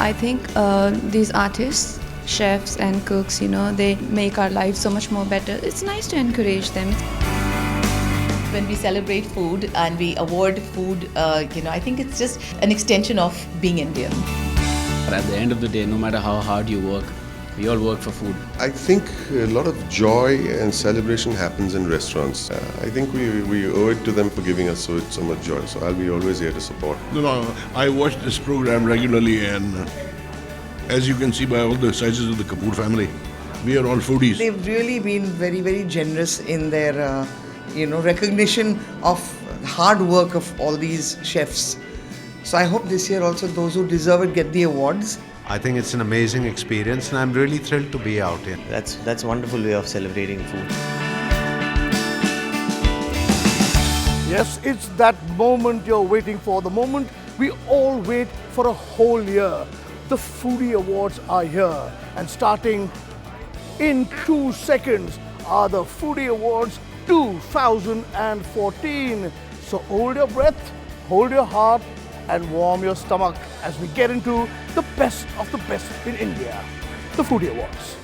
I think these artists, chefs and cooks, they make our lives so much more better. It's nice to encourage them. When we celebrate food and we award food, I think it's just an extension of being Indian. At the end of the day, no matter how hard you work, we all work for food. I think a lot of joy and celebration happens in restaurants. I think we owe it to them for giving us so much joy. So I'll be always here to support. No, I watch this program regularly, and as you can see by all the sizes of the Kapoor family, we are all foodies. They've really been very, very generous in their, recognition of hard work of all these chefs. So I hope this year also those who deserve it get the awards. I think it's an amazing experience, and I'm really thrilled to be out here. That's a wonderful way of celebrating food. Yes, it's that moment you're waiting for, the moment we all wait for a whole year. The Foodie Awards are here, and starting in 2 seconds are the Foodie Awards 2014. So hold your breath, hold your heart, and warm your stomach as we get into the best of the best in India, the Foodie Awards.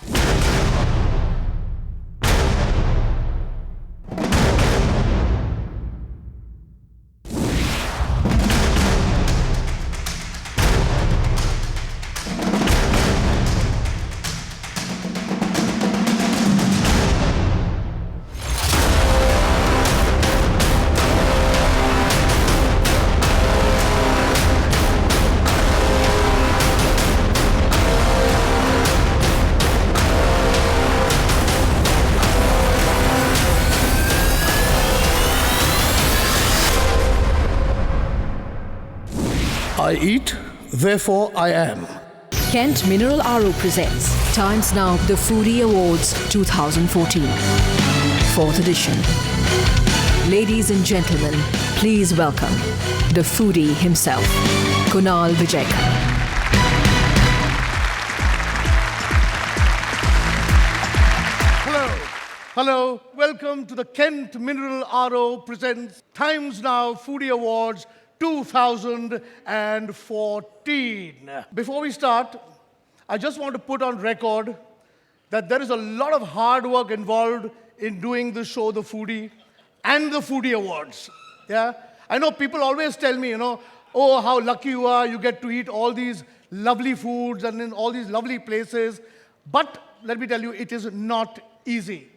I eat, therefore I am. Kent Mineral RO presents Times Now the Foodie Awards 2014, 4th edition. Ladies and gentlemen, please welcome the foodie himself, Kunal Vijay. Hello, welcome to the Kent Mineral RO presents Times Now Foodie Awards 2014. Before we start, I just want to put on record that there is a lot of hard work involved in doing the show, The Foodie, and the Foodie Awards. Yeah, I know people always tell me, oh, how lucky you are, you get to eat all these lovely foods and in all these lovely places. But let me tell you, it is not easy.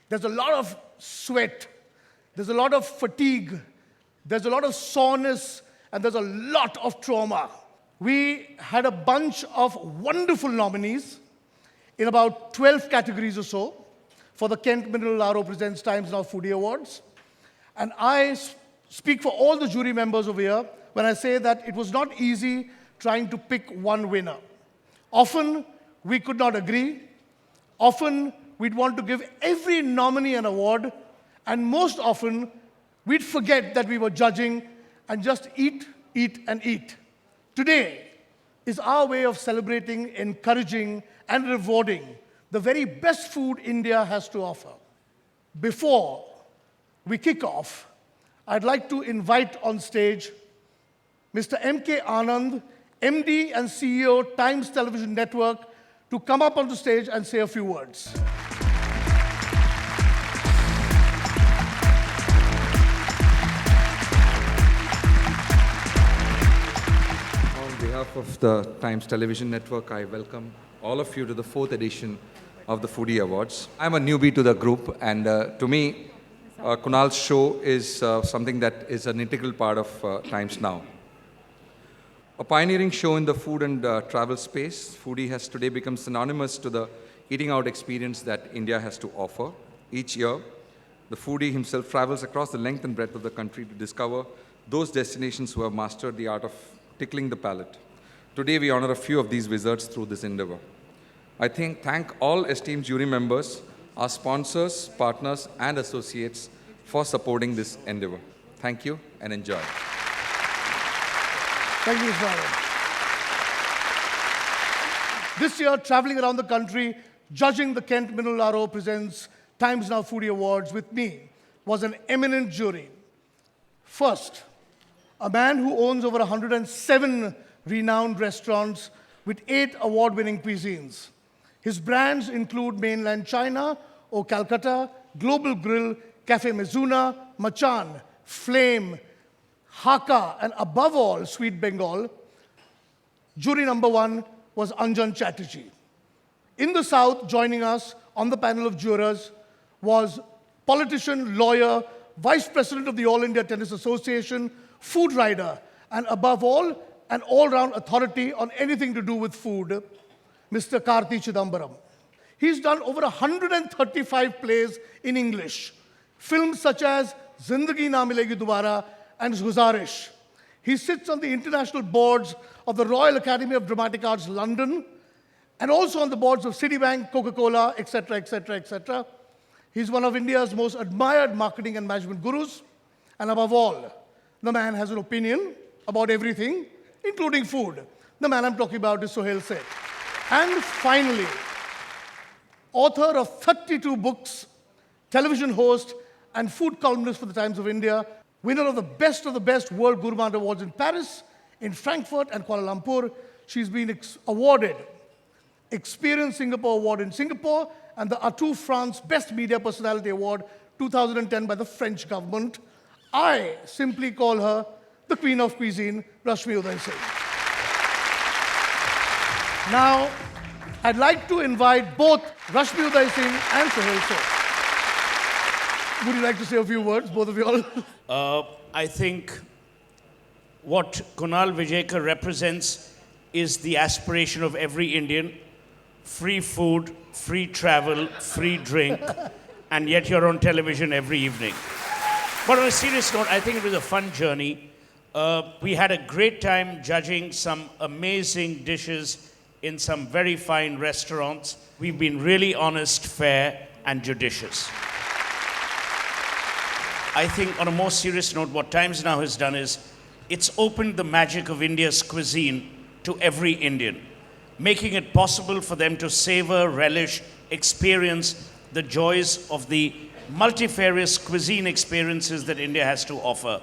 There's a lot of sweat, there's a lot of fatigue, there's a lot of soreness, and there's a lot of trauma. We had a bunch of wonderful nominees in about 12 categories or so for the Kent Mineral RO Presents Times Now Foodie Awards. And I speak for all the jury members over here when I say that it was not easy trying to pick one winner. Often, we could not agree. Often, we'd want to give every nominee an award, and most often, we'd forget that we were judging and just eat, and eat. Today is our way of celebrating, encouraging, and rewarding the very best food India has to offer. Before we kick off, I'd like to invite on stage Mr. M.K. Anand, MD and CEO, Times Television Network, to come up on the stage and say a few words. On behalf of the Times Television Network, I welcome all of you to the 4th edition of the Foodie Awards. I'm a newbie to the group, and to me, Kunal's show is something that is an integral part of Times Now. A pioneering show in the food and travel space, Foodie has today become synonymous to the eating out experience that India has to offer. Each year, the foodie himself travels across the length and breadth of the country to discover those destinations who have mastered the art of tickling the palate. Today, we honor a few of these wizards through this endeavor. I thank all esteemed jury members, our sponsors, partners, and associates for supporting this endeavor. Thank you and enjoy. Thank you, Mr. Anand. This year, traveling around the country, judging the Kent Mineral RO Presents Times Now Foodie Awards with me was an eminent jury. First, a man who owns over 107 renowned restaurants with 8 award-winning cuisines. His brands include Mainland China, O Calcutta, Global Grill, Cafe Mizuna, Machan, Flame, Haka, and above all, Sweet Bengal. Jury number 1 was Anjan Chatterjee. In the South, joining us on the panel of jurors was politician, lawyer, vice president of the All India Tennis Association, food writer, and above all, an all-round authority on anything to do with food, Mr. Karthi Chidambaram. He's done over 135 plays in English, films such as Zindagi Na Milegi Dobara and Guzarish. He sits on the international boards of the Royal Academy of Dramatic Arts, London, and also on the boards of Citibank, Coca-Cola, etc., etc., etc. He's one of India's most admired marketing and management gurus, and above all, the man has an opinion about everything, including food. The man I'm talking about is Sohail Seth. And finally, author of 32 books, television host, and food columnist for the Times of India, winner of the best World Gourmand Awards in Paris, in Frankfurt, and Kuala Lumpur. She's been awarded Experience Singapore Award in Singapore and the Atout France Best Media Personality Award 2010 by the French government. I simply call her the Queen of Cuisine, Rashmi Uday Singh. Now, I'd like to invite both Rashmi Uday Singh and Sohail Seth. Would you like to say a few words, both of you all? I think what Kunal Vijayekar represents is the aspiration of every Indian. Free food, free travel, free drink, and yet you're on television every evening. But on a serious note, I think it was a fun journey. We had a great time judging some amazing dishes in some very fine restaurants. We've been really honest, fair, and judicious. I think on a more serious note, what Times Now has done is it's opened the magic of India's cuisine to every Indian, making it possible for them to savor, relish, experience the joys of the multifarious cuisine experiences that India has to offer.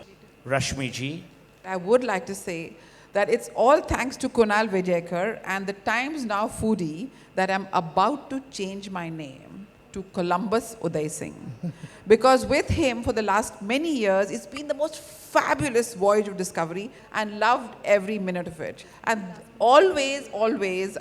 Rashmi ji? I would like to say that it's all thanks to Kunal Vijayekar and the Times Now foodie that I'm about to change my name to Columbus Uday Singh. Because with him for the last many years, it's been the most fabulous voyage of discovery and loved every minute of it. And always,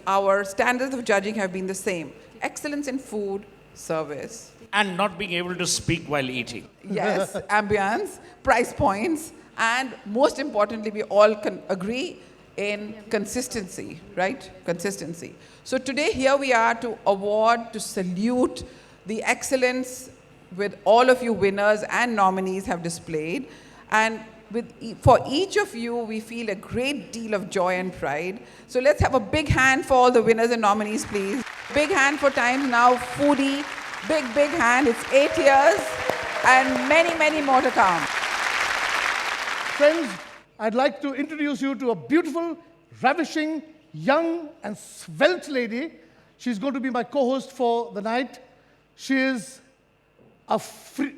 our standards of judging have been the same. Excellence in food, service. And not being able to speak while eating. Yes, ambience, price points, and most importantly, we all can agree in consistency, right? Consistency. So today, here we are to award, to salute the excellence with all of you winners and nominees have displayed. And for each of you, we feel a great deal of joy and pride. So let's have a big hand for all the winners and nominees, please. Big hand for Times Now Foodie. Big hand. It's 8 years and many more to come. Friends, I'd like to introduce you to a beautiful, ravishing, young, and svelte lady. She's going to be my co-host for the night. She is Afrida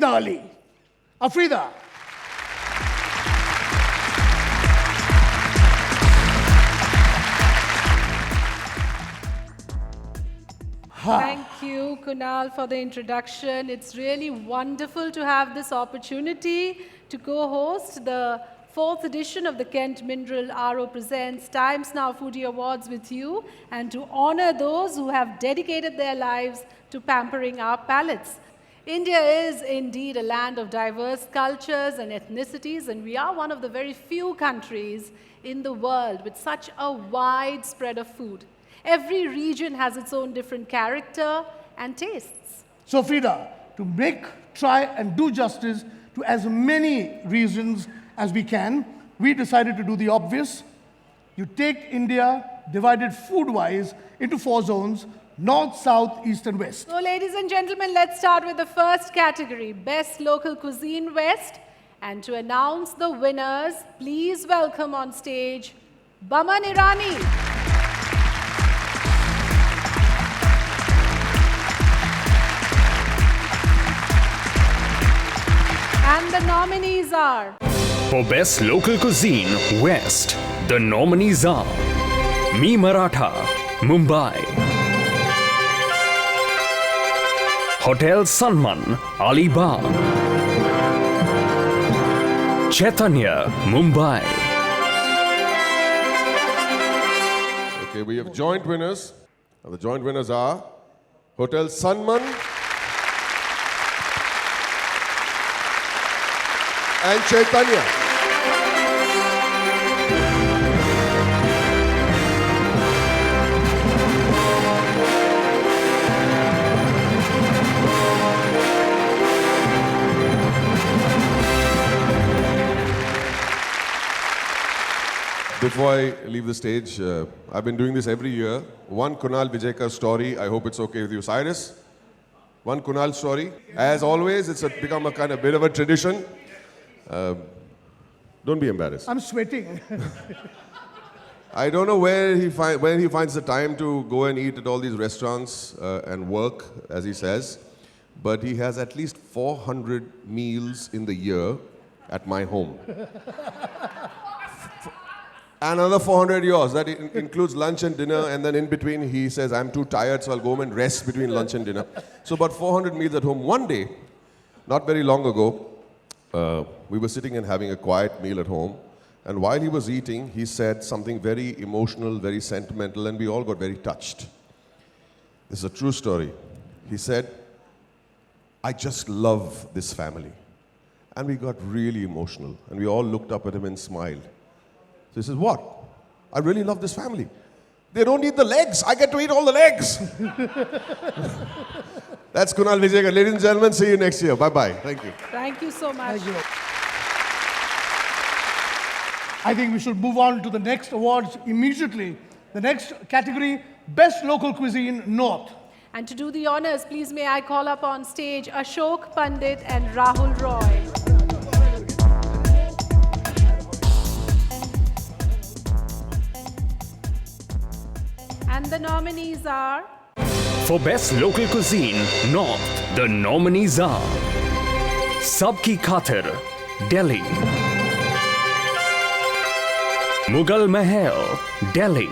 Ali. Afrida. Thank you, Kunal, for the introduction. It's really wonderful to have this opportunity to co-host the 4th edition of the Kent Mineral RO Presents Times Now Foodie Awards with you, and to honor those who have dedicated their lives to pampering our palates. India is indeed a land of diverse cultures and ethnicities, and we are one of the very few countries in the world with such a wide spread of food. Every region has its own different character and tastes. So, Frida, to try and do justice to as many regions as we can, we decided to do the obvious. You take India, divided food-wise, into 4 zones: North, South, East, and West. So, ladies and gentlemen, let's start with the first category, Best Local Cuisine West. And to announce the winners, please welcome on stage Baman Irani. And the nominees are For Best Local Cuisine, West, the nominees are Me Maratha, Mumbai. Hotel Sanman, Alibag. Chaitanya, Mumbai. Okay, we have joint winners. And the joint winners are Hotel Sanman and Chaitanya. Before I leave the stage, I've been doing this every year. One Kunal Vijayka story. I hope it's okay with you, Cyrus. One Kunal story. As always, it's become a kind of bit of a tradition. Don't be embarrassed. I'm sweating. I don't know where he finds the time to go and eat at all these restaurants and work, as he says. But he has at least 400 meals in the year at my home. And another 400 yours. That includes lunch and dinner, and then in between he says, I'm too tired, so I'll go home and rest between lunch and dinner. So about 400 meals at home. One day, not very long ago, we were sitting and having a quiet meal at home, and while he was eating, he said something very emotional, very sentimental, and we all got very touched. This is a true story. He said, I just love this family. And we got really emotional, and we all looked up at him and smiled. So he says, what? I really love this family. They don't eat the legs. I get to eat all the legs. That's Kunal Vijayka. Ladies and gentlemen, see you next year. Bye-bye. Thank you. Thank you so much. Thank you. I think we should move on to the next awards immediately. The next category, Best Local Cuisine, North. And to do the honors, please may I call up on stage Ashok Pandit and Rahul Roy. And the nominees are... For Best Local Cuisine, North, the nominees are Sabki Khatir, Delhi. Mughal Mahal, Delhi.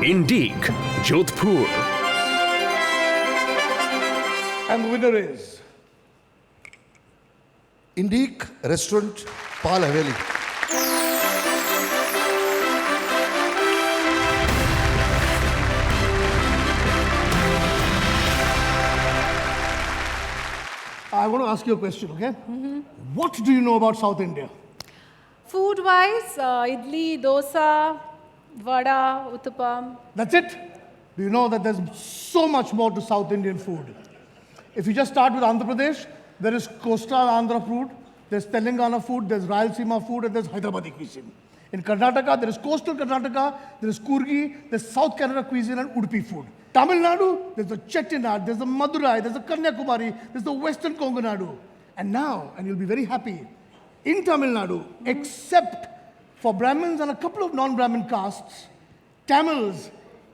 Indique, Jodhpur. And the winner is... Indique Restaurant, Pal Haveli. I want to ask you a question, okay? What do you know about South India? Food-wise, idli, dosa, vada, uttapam. That's it? Do you know that there's so much more to South Indian food? If you just start with Andhra Pradesh, there is coastal Andhra food, there's Telangana food, there's Rayalaseema food, and there's Hyderabadi cuisine. In Karnataka, there is coastal Karnataka, there is Kurgi, there's South Canada cuisine and Udupi food. Tamil Nadu, there's the Chettinad, there's the Madurai, there's the Kanyakumari, there's the Western Kongu Nadu. And now, and you'll be very happy, in Tamil Nadu, except for Brahmins and a couple of non-Brahmin castes, Tamils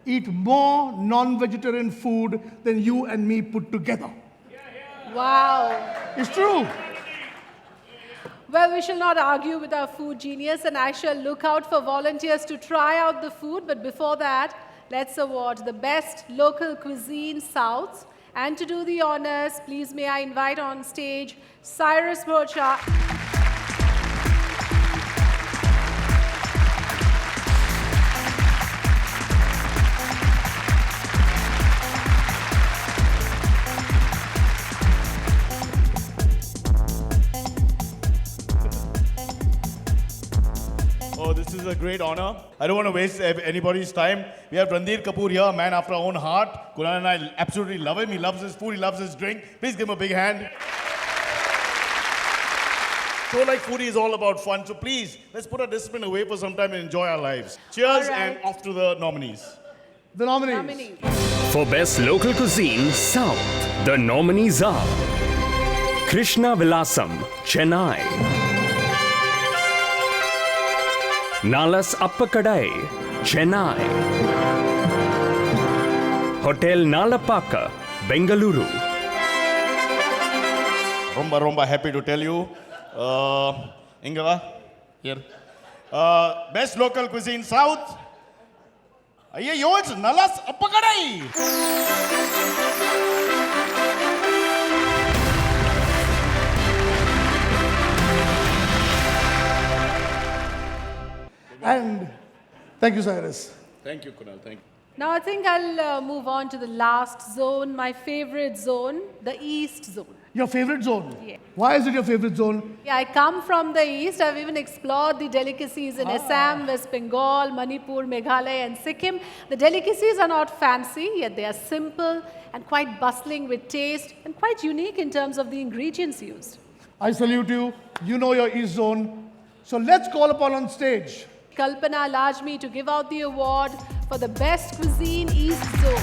eat more non-vegetarian food than you and me put together. Wow. It's true. Well, we shall not argue with our food genius, and I shall look out for volunteers to try out the food. But before that, let's award the Best Local Cuisine South. And to do the honors, please may I invite on stage Cyrus Brocha. Oh, this is a great honor. I don't want to waste anybody's time. We have Randir Kapoor here, a man after our own heart. Kunal and I absolutely love him. He loves his food, he loves his drink. Please give him a big hand. So like foodie is all about fun. So please, let's put our discipline away for some time and enjoy our lives. Cheers and off to the nominees. The nominees. For Best Local Cuisine, South, the nominees are Krishna Vilasam, Chennai. Nalas Appakadai, Chennai. Hotel Nalapaka, Bengaluru. Romba happy to tell you. Ingava, here. Best local cuisine South. Ayyo, it's Nalas Appagadai. And thank you, Cyrus. Thank you, Kunal. Thank you. Now I think I'll move on to the last zone, my favorite zone, the East zone. Your favorite zone? Yeah. Why is it your favorite zone? Yeah, I come from the East. I've even explored the delicacies in Assam, West Bengal, Manipur, Meghalaya and Sikkim. The delicacies are not fancy, yet they are simple and quite bustling with taste and quite unique in terms of the ingredients used. I salute you. You know your East zone. So let's call upon on stage Kalpana Lajmi to give out the award for the Best Cuisine East Zone.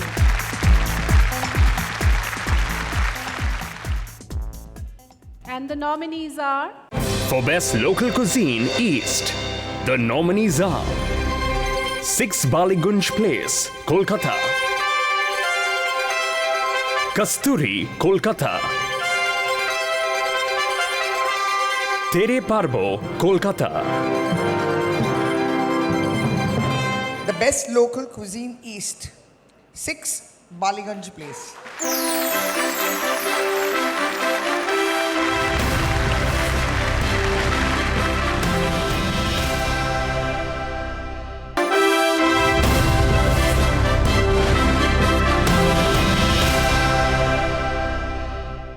And the nominees are... For Best Local Cuisine East, the nominees are 6 Baligunj Place, Kolkata; Kasturi, Kolkata; Tere Parbo, Kolkata. The best local cuisine East, 6 Baligunj Place.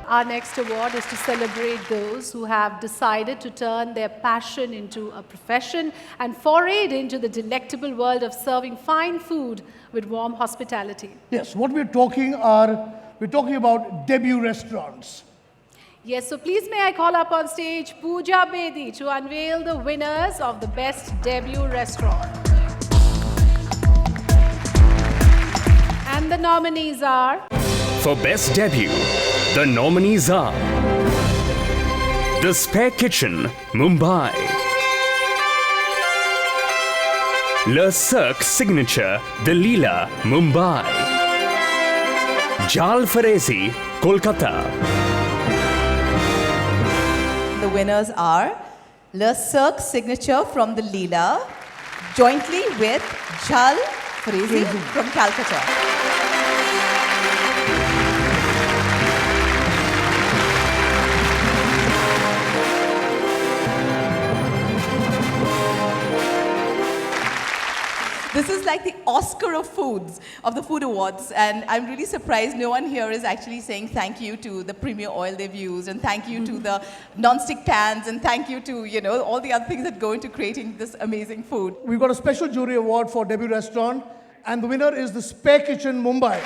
Our next award is to celebrate those who have decided to turn their passion into a profession and forayed into the delectable world of serving fine food with warm hospitality. Yes, what we're talking about debut restaurants. Yes, so please may I call up on stage Pooja Bedi to unveil the winners of the Best Debut Restaurant. And the nominees are... For Best Debut, the nominees are The Spare Kitchen, Mumbai; Le Cirque Signature, The Leela, Mumbai; Jal Farezi, Kolkata. The winners are Le Cirque Signature from the Leela, jointly with Jal Farezi from Calcutta. This is like the Oscar of foods, of the food awards, and I'm really surprised no one here is actually saying thank you to the premier oil they've used, and thank you to the non-stick pans, and thank you to, you know, all the other things that go into creating this amazing food. We've got a special jury award for debut restaurant, and the winner is the Spare Kitchen, Mumbai.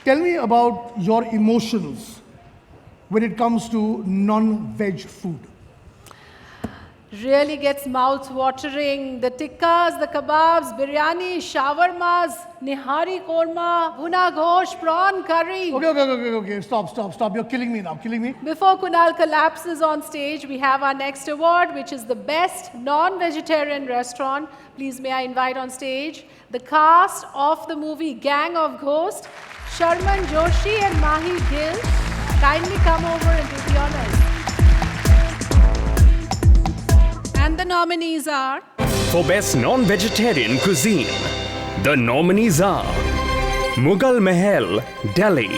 Tell me about your emotions when it comes to non-veg food. Really gets mouth-watering. The tikkas, the kebabs, biryani, shawarmas, nihari korma, bhuna ghosh, prawn curry. Okay. Stop. You're killing me now. Before Kunal collapses on stage, we have our next award, which is the Best Non-Vegetarian Restaurant. Please may I invite on stage the cast of the movie Gang of Ghosts, Sharman Joshi and Mahi Gill. Kindly come over and do the honors. And the nominees are... For Best Non-Vegetarian Cuisine, the nominees are Mughal Mahal, Delhi;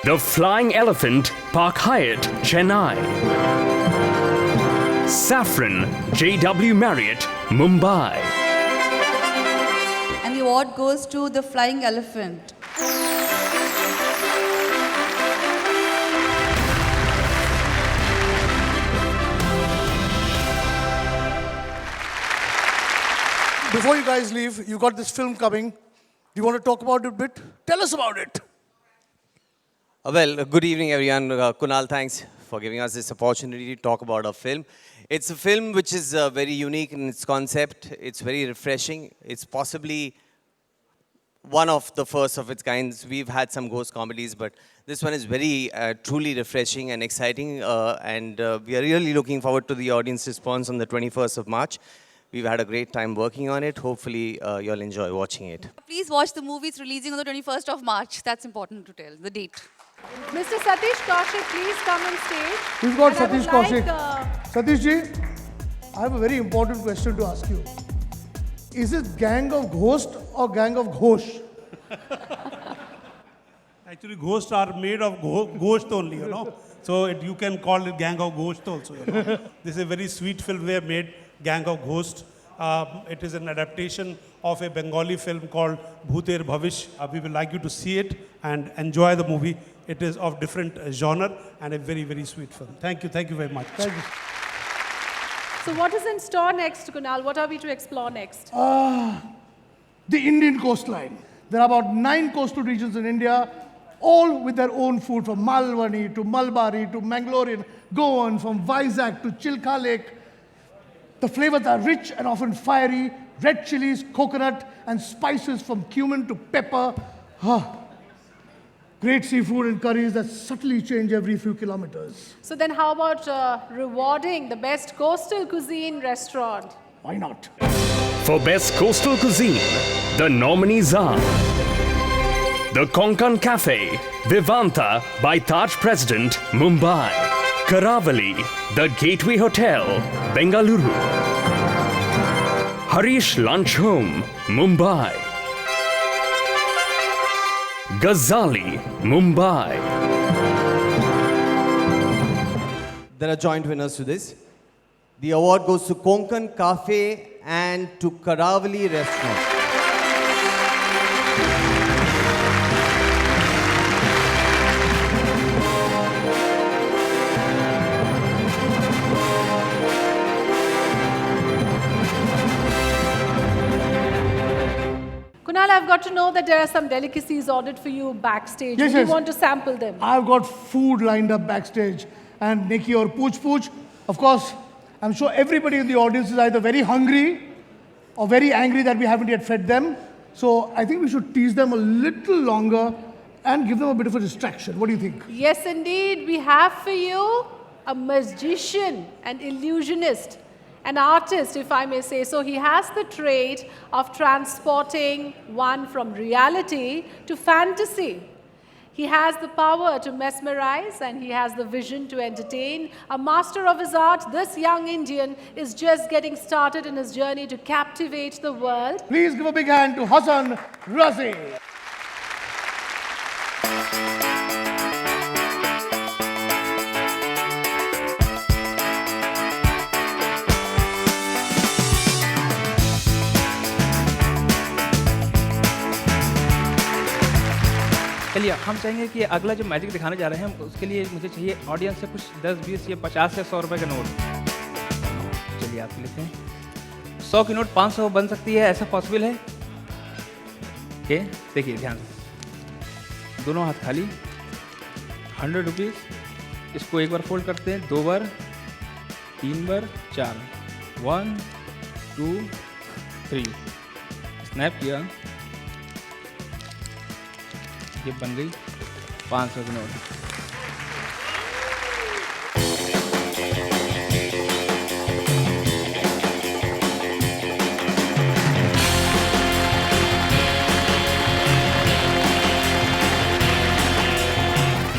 The Flying Elephant, Park Hyatt, Chennai; Saffron, JW Marriott, Mumbai. And the award goes to the Flying Elephant. Before you guys leave, you got this film coming. Do you want to talk about it a bit? Tell us about it. Well, good evening, everyone. Kunal, thanks for giving us this opportunity to talk about our film. It's a film which is very unique in its concept. It's very refreshing. It's possibly one of the first of its kinds. We've had some ghost comedies, but this one is very truly refreshing and exciting, and we are really looking forward to the audience response on the 21st of March. We've had a great time working on it. Hopefully, you'll enjoy watching it. Please watch the movie. It's releasing on the 21st of March. That's important to tell, the date. Mr. Satish Kaushik, please come on stage. We've got And I Satish would Kaushik. Satish ji, I have a very important question to ask you. Is it gang of ghost or gang of ghosh? Actually, ghosts are made of ghost only, you know. So you can call it gang of ghost also, you know. This is a very sweet film we have made, Gang of Ghost. It is an adaptation of a Bengali film called Bhuter Bhavish. We would like you to see it and enjoy the movie. It is of different genre and a very, very sweet film. Thank you very much. Thank you. So what is in store next, Kunal? What are we to explore next? The Indian coastline. There are about 9 coastal regions in India, all with their own food, from Malwani to Malbari to Mangalorean, Goan, from Vizag to Chilka Lake. The flavors are rich and often fiery, red chilies, coconut, and spices from cumin to pepper. Great seafood and curries that subtly change every few kilometers. So then how about rewarding the best coastal cuisine restaurant? Why not? For Best Coastal Cuisine, the nominees are the Konkan Cafe, Vivanta by Taj President, Mumbai; Karavali, the Gateway Hotel, Bengaluru; Harish Lunch Home, Mumbai; Ghazali, Mumbai. There are joint winners to this. The award goes to Konkan Cafe and to Karavali Restaurant. Kunal, I've got to know that there are some delicacies ordered for you backstage. Yes, Do you yes. want to sample them? I've got food lined up backstage. And Nikki or Pooch Pooch, of course, I'm sure everybody in the audience is either very hungry or very angry that we haven't yet fed them. So I think we should tease them a little longer and give them a bit of a distraction. What do you think? Yes, indeed. We have for you a magician, an illusionist, an artist, if I may say so. He has the trait of transporting one from reality to fantasy. He has the power to mesmerize and he has the vision to entertain. A master of his art, this young Indian is just getting started in his journey to captivate the world. Please give a big hand to Hassan Razi. चलिए हम चाहेंगे कि अगला जो magic दिखाने जा रहे हैं हम उसके लिए मुझे चाहिए ऑडियंस से कुछ 10, 20 या 50 या 100 रुपए का नोट। चलिए आप लेते हैं 100 की नोट 500 बन सकती है, ऐसा पॉसिबल है? ओके, देखिए ध्यान से, दोनों हाथ खाली, 100 रुपीज़। इसको एक बार फोल्ड करते हैं, 2 बार, 3 बार, 4, 1, 2, 3, स्नैप किया, ये बन गई 500 की नोट।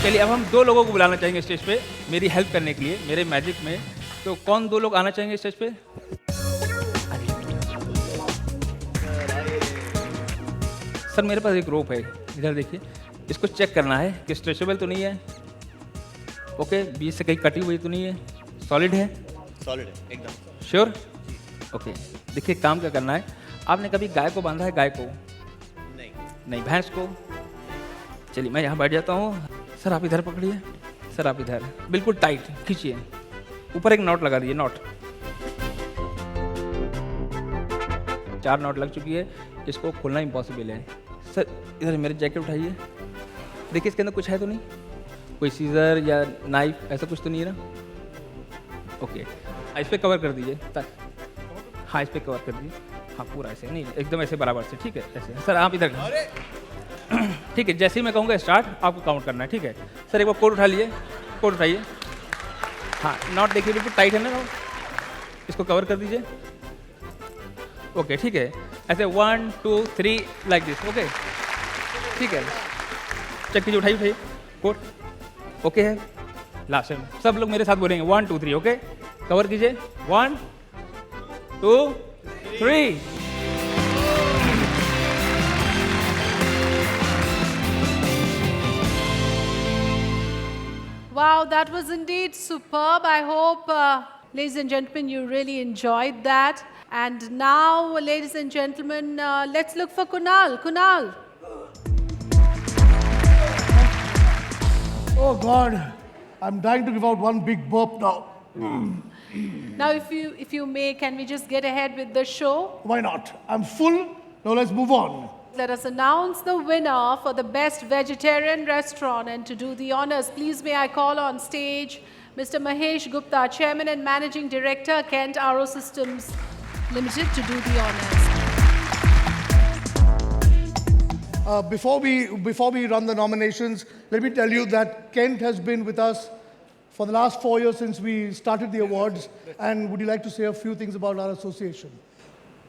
चलिए अब हम 2 लोगों को बुलाना चाहेंगे स्टेज पे मेरी हेल्प करने के लिए मेरे मैजिक में। तो कौन 2 लोग आना चाहेंगे स्टेज पे? सर मेरे पास एक रोप है, इधर देखिए, इसको चेक करना है कि स्ट्रेचेबल तो नहीं है, ओके, बीच से कहीं कटी हुई तो नहीं है, सॉलिड है? सॉलिड है एकदम। श्योर? ओके, देखिए काम क्या करना है, आपने कभी गाय को बांधा है? गाय को नहीं, भैंस को? चलिए मैं यहाँ बैठ जाता हूँ, सर आप इधर पकड़िए, सर आप इधर, बिल्कुल टाइट खींचिए, ऊपर एक नॉट लगा दीजिए, नॉट। 4 नॉट लग चुकी है, इसको खोलना इम्पॉसिबल है। सर इधर मेरे जैकेट उठाइए, देखिए इसके अंदर कुछ है तो नहीं, कोई सीजर या नाइफ ऐसा कुछ तो नहीं है ना? ओके, इस पर कवर कर दीजिए, हाँ इस पर कवर कर दीजिए, हाँ पूरा ऐसे नहीं, एकदम ऐसे बराबर से, ठीक है ऐसे। सर आप इधर, ठीक है, जैसे ही मैं कहूँगा स्टार्ट आपको काउंट करना है, ठीक है। सर एक बार कोट उठा लीजिए, कोट उठाइए। हाँ नॉट देखिए, बिल्कुल टाइट है ना, इसको कवर कर दीजिए। ओके ठीक है, ऐसे 1 2 3 लाइक दिस, ओके ठीक है। चेक कीजिए, उठाइए उठाइए कोट, ओके है। लास्ट में सब लोग मेरे साथ बोलेंगे 1 2 3, ओके। कवर कीजिए, 1 2 3। Wow, that was indeed superb. I hope, ladies and gentlemen, you really enjoyed that. And now, ladies and gentlemen, let's look for Kunal. Kunal. Oh God, I'm dying to give out one big burp now. Now, if you may, can we just get ahead with the show? Why not? I'm full. Now let's move on. Let us announce the winner for the best vegetarian restaurant. And to do the honors, please may I call on stage Mr. Mahesh Gupta, Chairman and Managing Director, Kent RO Systems Limited, to do the honors. Before we run the nominations, let me tell you that Kent has been with us for the last 4 years since we started the awards. And would you like to say a few things about our association?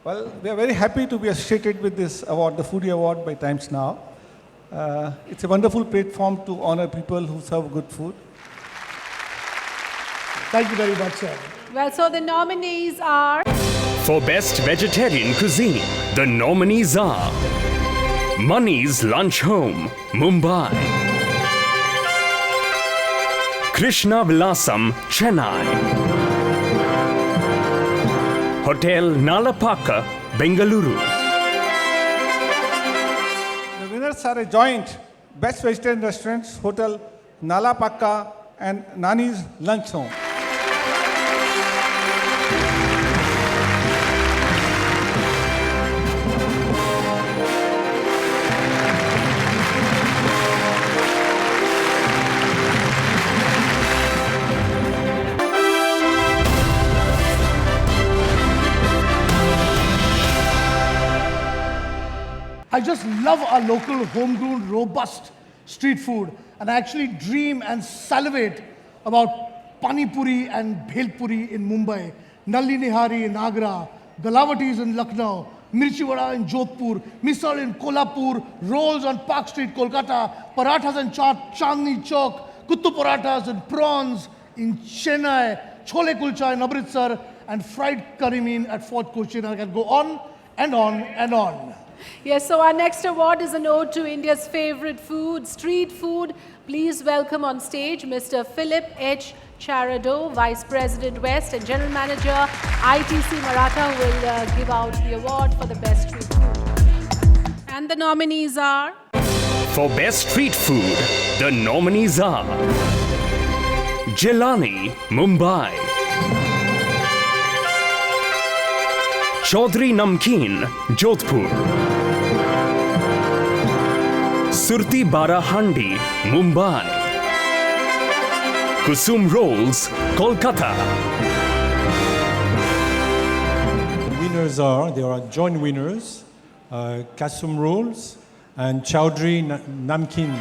Well, we are very happy to be associated with this award, the Foodie Award by Times Now. It's a wonderful platform to honor people who serve good food. Thank you very much, sir. Well, so the nominees are... For Best Vegetarian Cuisine, the nominees are Money's Lunch Home, Mumbai; Krishna Vilasam, Chennai; Hotel Nalapaka, Bengaluru. The winners are a joint Best Vegetarian Restaurants, Hotel Nalapaka and Nani's Lunch Home. I just love our local homegrown, robust street food. And I actually dream and salivate about Pani Puri and Bhel Puri in Mumbai, Nalli Nihari in Agra, Galavatis in Lucknow, Mirchi Vada in Jodhpur, Misal in Kolhapur, rolls on Park Street, Kolkata, parathas and chaat, Chandni Chowk, Kuttu parathas and prawns in Chennai, Chole Kulcha in Amritsar, and fried curry mean at Fort Cochin. I can go on and on and on. Yes, so our next award is an ode to India's favorite food, street food. Please welcome on stage Mr. Philip H. Charado, Vice President West and General Manager, ITC Maratha, who will give out the award for the best street food. And the nominees are... For Best Street Food, the nominees are Jelani, Mumbai; Chaudhry Namkeen, Jodhpur; Surti Bara Handi, Mumbai; Kusum Rolls, Kolkata. Winners there are joint winners, Kasum Rolls and Chaudhry Namkeen.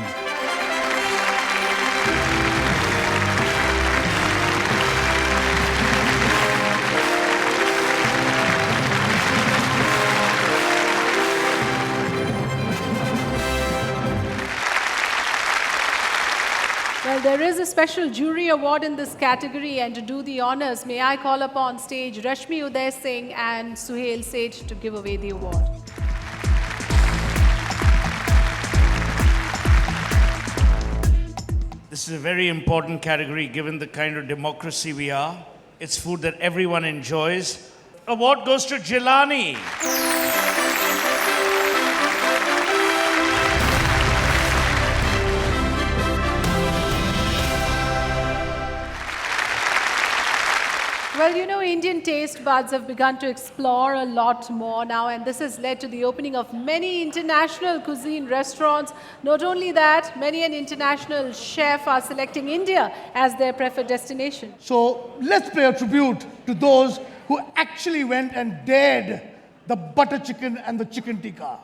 Well, there is a special jury award in this category, and to do the honors, may I call upon stage Rashmi Uday Singh and Suhail Seth to give away the award. This is a very important category given the kind of democracy we are. It's food that everyone enjoys. Award goes to Jelani. Well, you know, Indian taste buds have begun to explore a lot more now, and this has led to the opening of many international cuisine restaurants. Not only that, many an international chef are selecting India as their preferred destination. So let's pay a tribute to those who actually went and dared the butter chicken and the chicken tikka.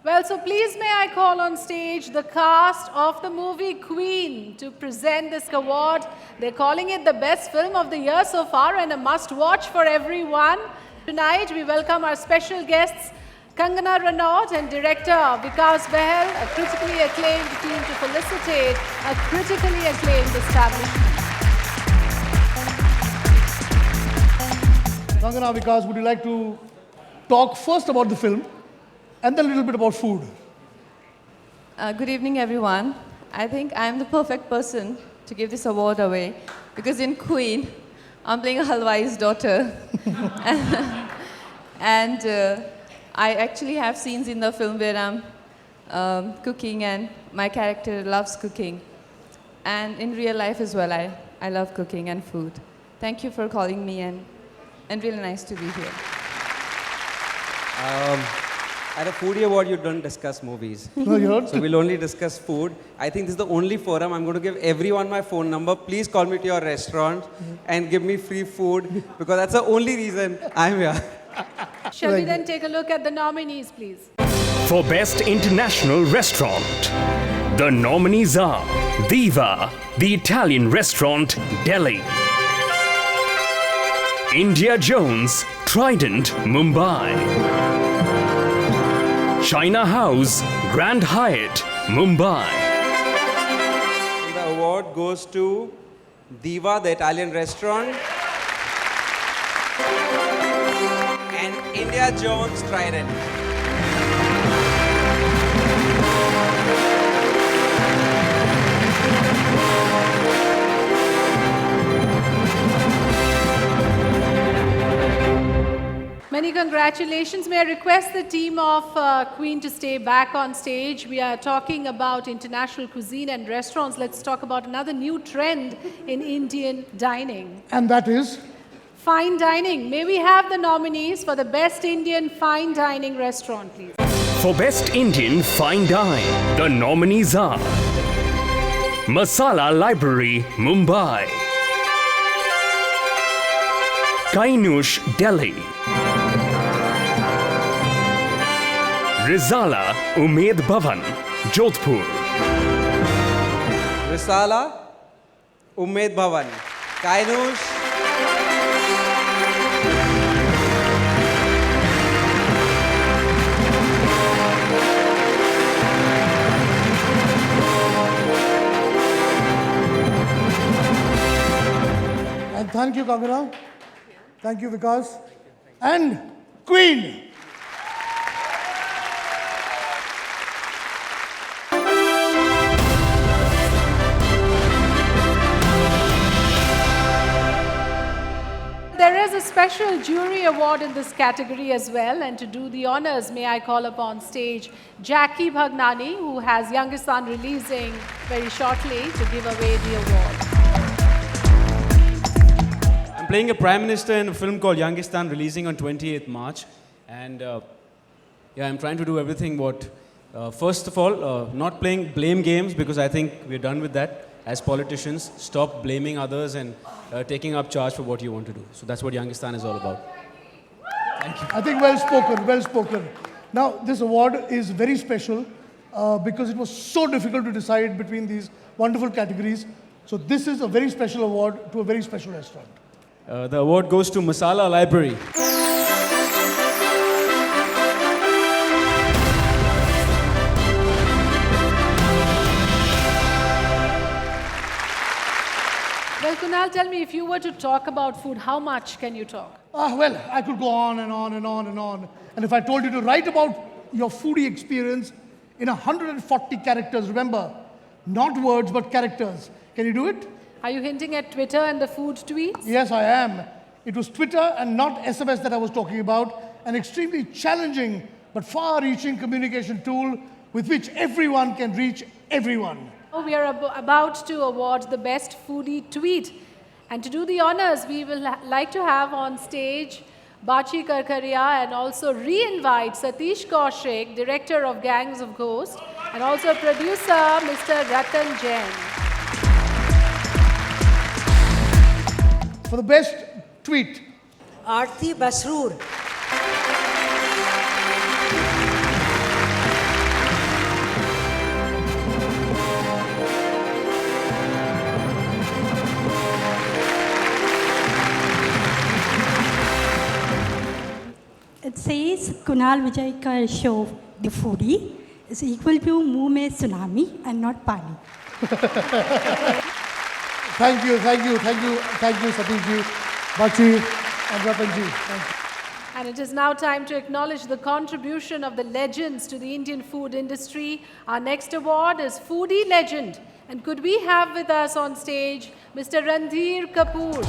Well, so please may I call on stage the cast of the movie Queen to present this award. They're calling it the best film of the year so far and a must-watch for everyone. Tonight, we welcome our special guests, Kangana Ranaut and director Vikas Behel, a critically acclaimed team to felicitate a critically acclaimed establishment. Kangana, Vikas, would you like to talk first about the film and then a little bit about food? Good evening, everyone. I think I'm the perfect person to give this award away because in Queen, I'm playing a halwai's daughter. and I actually have scenes in the film where I'm cooking and my character loves cooking. And in real life as well, I love cooking and food. Thank you for calling me and really nice to be here. At a Foodie Award, you don't discuss movies. No, you don't. So we'll only discuss food. I think this is the only forum. I'm going to give everyone my phone number. Please call me to your restaurant and give me free food because that's the only reason I'm here. Shall we then take a look at the nominees, please? For Best International Restaurant, the nominees are Diva, the Italian restaurant, Delhi. India Jones, Trident, Mumbai. China House, Grand Hyatt, Mumbai. The award goes to Diva, the Italian restaurant. And India Jones, Trident. Many congratulations. May I request the team of Queen to stay back on stage. We are talking about international cuisine and restaurants. Let's talk about another new trend in Indian dining. And that is? Fine dining. May we have the nominees for the best Indian fine dining restaurant, please? For Best Indian Fine Dine, the nominees are Masala Library, Mumbai. Kainush, Delhi. Rizala Umaid Bhavan, Jodhpur. Risala, Umaid Bhavan. Kainush. And thank you, Kangana. Thank you, Vikas. And Queen. There is a special jury award in this category as well, and to do the honors, may I call upon stage Jackie Bhagnani, who has Youngistan releasing very shortly, to give away the award. I'm playing a prime minister in a film called Youngistan, releasing on 28th March, and yeah, I'm trying to do everything what, first of all, not playing blame games because I think we're done with that. As politicians, stop blaming others and taking up charge for what you want to do. So that's what Youngistan is all about. Thank you. I think well spoken, well spoken. Now, this award is very special because it was so difficult to decide between these wonderful categories. So this is a very special award to a very special restaurant. The award goes to Masala Library. Well, Kunal, tell me, if you were to talk about food, how much can you talk? Well, I could go on and on and on and on. And if I told you to write about your foodie experience in 140 characters, remember, not words, but characters. Can you do it? Are you hinting at Twitter and the food tweets? Yes, I am. It was Twitter and not SMS that I was talking about, an extremely challenging but far-reaching communication tool with which everyone can reach everyone. We are about to award the best foodie tweet. And to do the honors, we will like to have on stage Bachi Karkaria and also re-invite Satish Kaushik, director of Gangs of Ghosts, and also producer Mr. Ratan Jain. For the best tweet, Aarti Basroor. says Kunal Vijay show, The Foodie, is equal to muh mein tsunami and not pani. Thank you, Satishji, Bachi, and Ratanji. Thank you. And it is now time to acknowledge the contribution of the legends to the Indian food industry. Our next award is Foodie Legend. And could we have with us on stage Mr. Randhir Kapoor?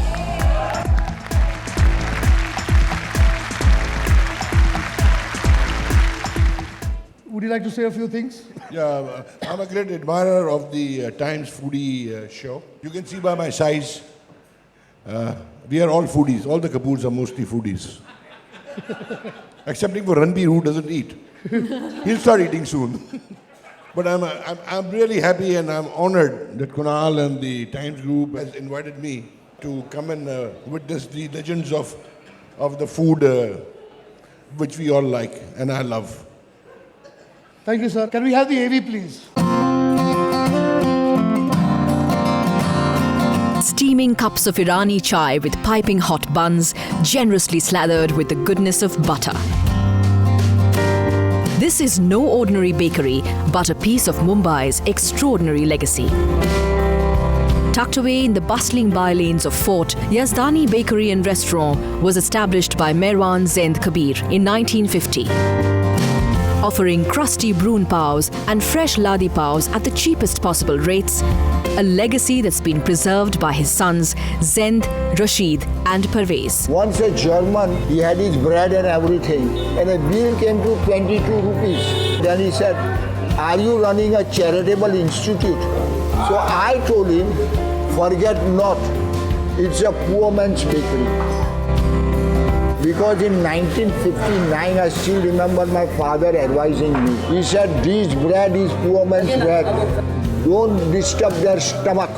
Would you like to say a few things? Yeah, I'm a great admirer of the Times Foodie show. You can see by my size, we are all foodies. All the Kapoors are mostly foodies. Excepting for Ranbir, who doesn't eat. He'll start eating soon. But I'm really happy and I'm honored that Kunal and the Times Group has invited me to come and witness the legends of the food which we all like and I love. Thank you, sir. Can we have the AV, please? Steaming cups of Irani chai with piping hot buns, generously slathered with the goodness of butter. This is no ordinary bakery, but a piece of Mumbai's extraordinary legacy. Tucked away in the bustling bylanes of Fort, Yazdani Bakery and Restaurant was established by Merwan Zend Kabir in 1950. Offering crusty brun paos and fresh ladi paos at the cheapest possible rates, a legacy that's been preserved by his sons Zend, Rashid and Parvez. Once a German, he had his bread and everything, and a bill came to 22 rupees. Then he said, "Are you running a charitable institute?" So I told him, "Forget not, it's a poor man's bakery." Because in 1959, I still remember my father advising me. He said, "This bread is poor man's bread. Don't disturb their stomach."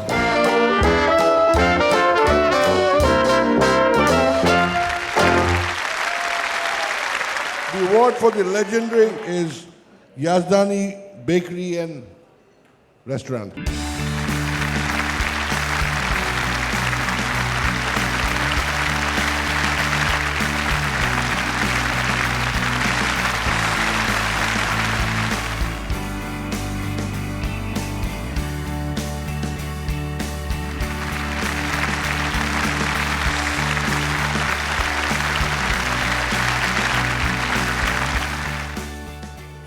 The award for the legendary is Yazdani Bakery and Restaurant.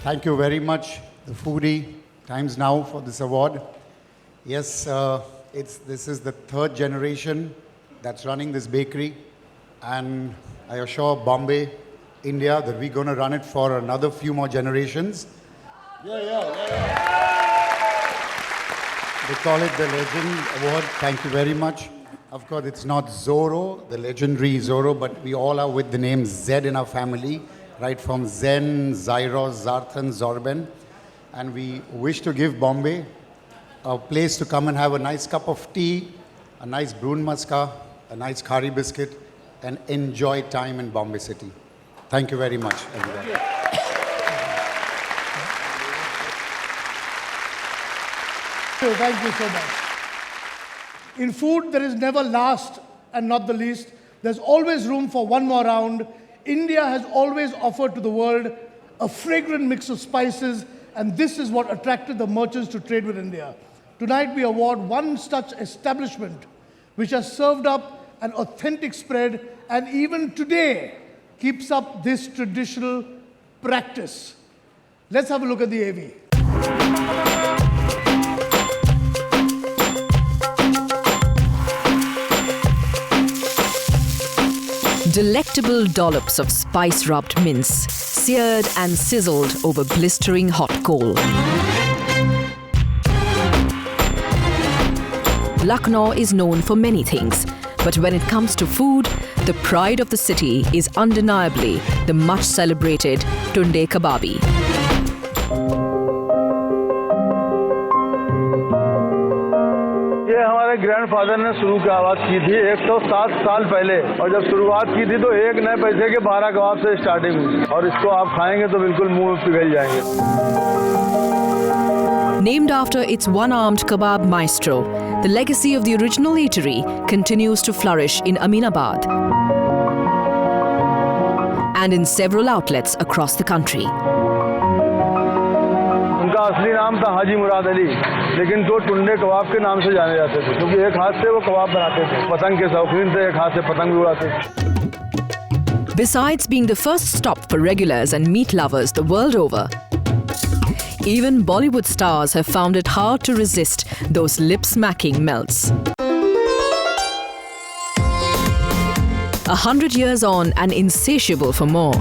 Thank you very much, the Foodie Times Now, for this award. Yes, this is the third generation that's running this bakery, and I assure Bombay, India, that we're going to run it for another few more generations. Yeah. They call it the Legend Award. Thank you very much. Of course, it's not Zorro, the legendary Zorro, but we all are with the name Z in our family. Right from Zen, Zyros, Zarthan, Zorben. And we wish to give Bombay a place to come and have a nice cup of tea, a nice brun maska, a nice khari biscuit, and enjoy time in Bombay City. Thank you very much, everybody. Thank you so much. In food, there is never last and not the least. There's always room for one more round. India has always offered to the world a fragrant mix of spices, and this is what attracted the merchants to trade with India. Tonight we award one such establishment which has served up an authentic spread and even today keeps up this traditional practice. Let's have a look at the AV. Delectable dollops of spice-rubbed mince, seared and sizzled over blistering hot coal. Lucknow is known for many things, but when it comes to food, the pride of the city is undeniably the much-celebrated Tunde Kababi. ये हमारे grandfather ने शुरू शुरुआत की थी 107 साल पहले, और जब शुरुआत की थी तो 1 नए पैसे के 12 कबाब से स्टार्टिंग हुई, और इसको आप खाएंगे तो बिल्कुल मुंह में पिघल जाएंगे. Named after its one-armed kebab maestro, the legacy of the original eatery continues to flourish in Aminabad. and in several outlets across the country. उनका असली नाम था हाजी मुराद अली, लेकिन तो टुंडे कबाब के नाम से जाने जाते थे, क्योंकि एक हाथ से वो कबाब बनाते थे, पतंग के शौकीन थे, एक हाथ से पतंग भी उड़ाते थे. Besides being the first stop for regulars and meat lovers the world over, even Bollywood stars have found it hard to resist those lip-smacking melts. 100 years on and insatiable for more,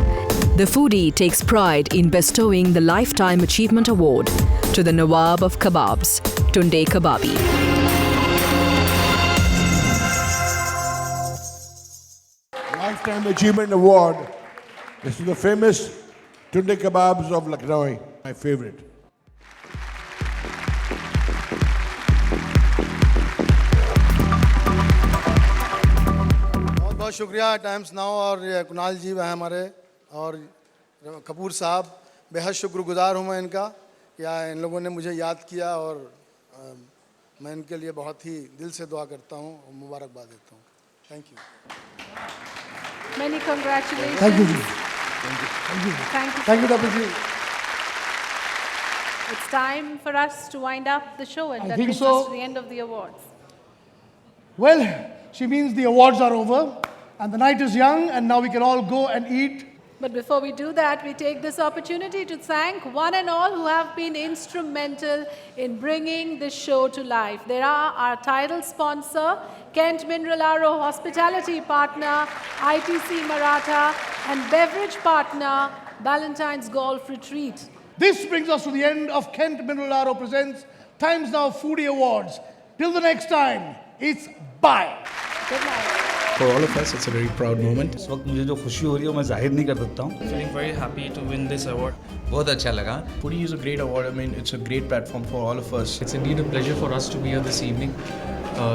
the foodie takes pride in bestowing the Lifetime Achievement Award to the Nawab of Kebabs, Tunde Kebabi. Lifetime Achievement Award is to the famous Tunde Kebabs of Lucknow, my favorite. बहुत शुक्रिया times now और कुणाल जी हैं हमारे और कपूर साहब, बेहद शुक्रगुजार हूँ मैं इनका या इन लोगों ने मुझे याद किया और मैं इनके लिए बहुत ही दिल से दुआ करता हूँ और मुबारकबाद देता हूँ. Thank you. Many congratulations. Thank you. Thank you. Dr. Ji. It's time for us to wind up the show, and I that think brings so. us to the end of the awards. Well, she means the awards are over and the night is young and now we can all go and eat. But before we do that, we take this opportunity to thank one and all who have been instrumental in bringing this show to life. There are our title sponsor, Kent Mineral RO Hospitality Partner, ITC Maratha, and beverage partner, Valentine's Golf Retreat. This brings us to the end of Kent Mineral RO presents Times Now Foodie Awards. Till the next time, it's bye. Good night. For all of us, it's a very proud moment. इस वक्त मुझे जो खुशी हो रही है मैं जाहिर नहीं कर सकता हूँ. Feeling very happy to win this award. बहुत अच्छा लगा. Foodie is a great award. I mean, it's a great platform for all of us. It's indeed a pleasure for us to be here this evening,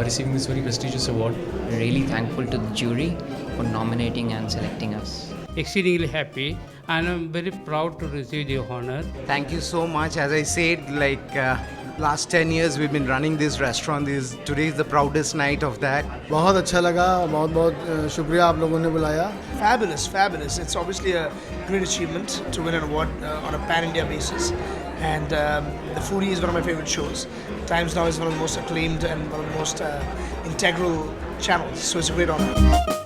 receiving this very prestigious award. Really thankful to the jury for nominating and selecting us. Exceedingly happy, and I'm very proud to receive the honor. Thank you so much. As I said, last 10 years we've been running this restaurant. Today is the proudest night of that. बहुत अच्छा लगा, बहुत शुक्रिया आप लोगों ने बुलाया. Fabulous, fabulous. It's obviously a great achievement to win an award on a pan-India basis. And The Foodie is one of my favorite shows. Times Now is one of the most acclaimed and one of the most integral channels. So it's a great honor.